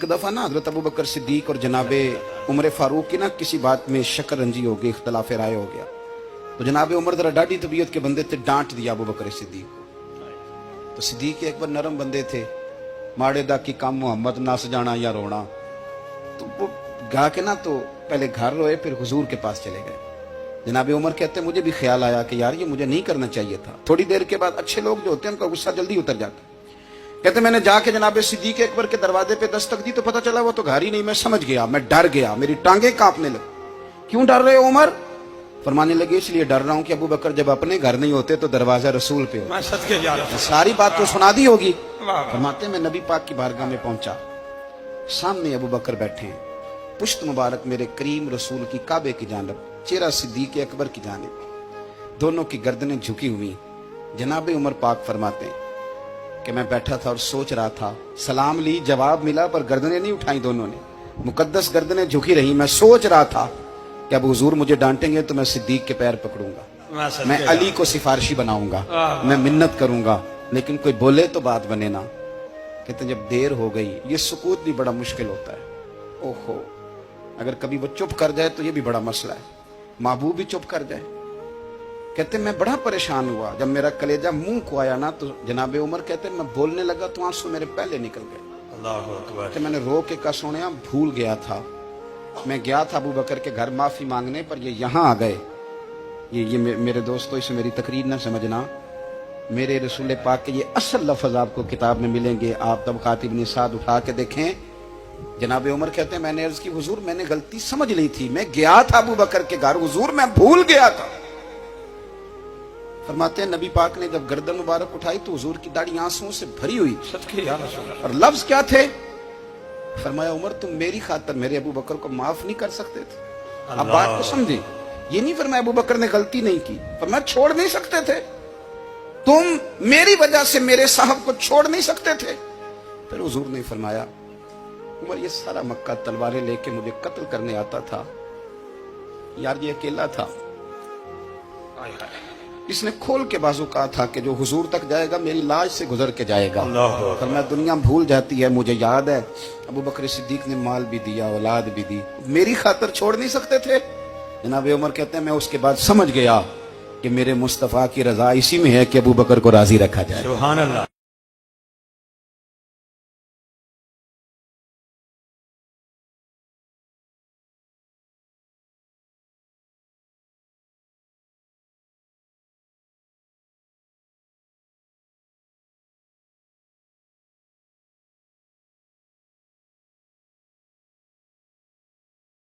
एक दफ़ा ना हज़रत अबू बकर सिद्दीक और जनाबे उमर फारूक की ना किसी बात में शक्कर रंजी हो गई, इख्तलाफ राय हो गया। तो जनाबे उमर जरा डाढ़ी तबीयत के बंदे थे, डांट दिया अबू बकर सिद्दीक को। तो सिद्दीक एक बार नरम बंदे थे, माड़े दा की काम मोहम्मद नस जाना या रोना। तो वो गा के ना तो पहले घर रोए, फिर हुजूर के पास चले गए। जनाबे उमर कहते मुझे भी ख्याल आया कि यार ये मुझे नहीं करना चाहिए था। थोड़ी देर के बाद अच्छे लोग जो होते हैं उनका गुस्सा जल्दी उतर जाता है। कहते मैंने जाके जनाबे सिद्दीक अकबर के दरवाजे पे दस्तक दी तो पता चला वो तो घर ही नहीं। मैं समझ गया, मैं डर गया, मेरी टांगे कांपने लगी। क्यों डर रहे हो उमर? फरमाने लगे इसलिए डर रहा हूं कि अबू बकर जब अपने घर नहीं होते तो दरवाजा रसूल पे हो। सारी बात तो सुना दी होगी। फरमाते मैं नबी पाक की बारगाह में पहुंचा, सामने अबू बकर बैठे हैं, पुश्त मुबारक मेरे करीम रसूल की काबे की जानब, चेहरा सिद्दीक अकबर की जानब, दोनों की गर्दनें झुकी हुई। जनाबे उमर पाक फरमाते हैं कि मैं बैठा था और सोच रहा था, सलाम ली, जवाब मिला, पर गर्दनें नहीं उठाई दोनों ने, मुकद्दस गर्दनें झुकी रही। मैं सोच रहा था कि अब हुजूर मुझे डांटेंगे तो मैं सिद्दीक के पैर पकड़ूंगा, मैं अली को सिफारिशी बनाऊंगा, मैं मिन्नत करूंगा, लेकिन कोई बोले तो बात बने ना। कहते जब देर हो गई, ये सुकूत भी बड़ा मुश्किल होता है। ओहो, अगर कभी वो चुप कर जाए तो ये भी बड़ा मसला है, महबूब भी चुप कर जाए। कहते मैं बड़ा परेशान हुआ, जब मेरा कलेजा मुंह को आया ना तो जनाबे उमर कहते मैं बोलने लगा तो आंसू मेरे पहले निकल गए। अल्लाहू अकबर। कहते मैंने रो के कहा सोनिया भूल गया था, मैं गया था अबू बकर के घर माफी मांगने, पर ये यहाँ आ गए। ये मेरे दोस्तों इसे मेरी तकरीर ना समझना, मेरे रसूल पाक के ये असल लफ्ज आपको किताब में मिलेंगे। आप तब खातिब निसाद उठा के देखें। जनाबे उमर कहते हैं मैंने अर्ज की हुजूर मैंने गलती समझ ली थी, मैं गया था अबू बकर के घर, हुजूर मैं भूल गया था। फरमाते हैं नबी पाक ने जब गर्दन मुबारक उठाई तो हुजूर की दाढ़ी आंसुओं से भरी हुई। और लफ्ज क्या थे? फरमाया उमर तुम मेरी खातर मेरे अबू बकर को माफ नहीं कर सकते थे। अब बात को समझे, ये नहीं फरमाया अबू बकर ने गलती नहीं की, फरमाया छोड़ नहीं सकते थे, तुम मेरी वजह से मेरे साहब को छोड़ नहीं सकते थे। फिर हुजूर ने फरमाया उमर ये सारा मक्का तलवारें लेके मुझे कत्ल करने आता था, यार ये अकेला था, इसने खोल के बाजू कहा था कि जो हुजूर तक जाएगा मेरी लाश से गुजर के जाएगा। पर मैं दुनिया भूल जाती है, मुझे याद है अबू बकर सिद्दीक ने माल भी दिया, औलाद भी दी, मेरी खातर छोड़ नहीं सकते थे। जनाबे उमर कहते हैं मैं उसके बाद समझ गया कि मेरे मुस्तफा की रजा इसी में है कि अबू बकर को राजी रखा जाए। सुभान अल्लाह।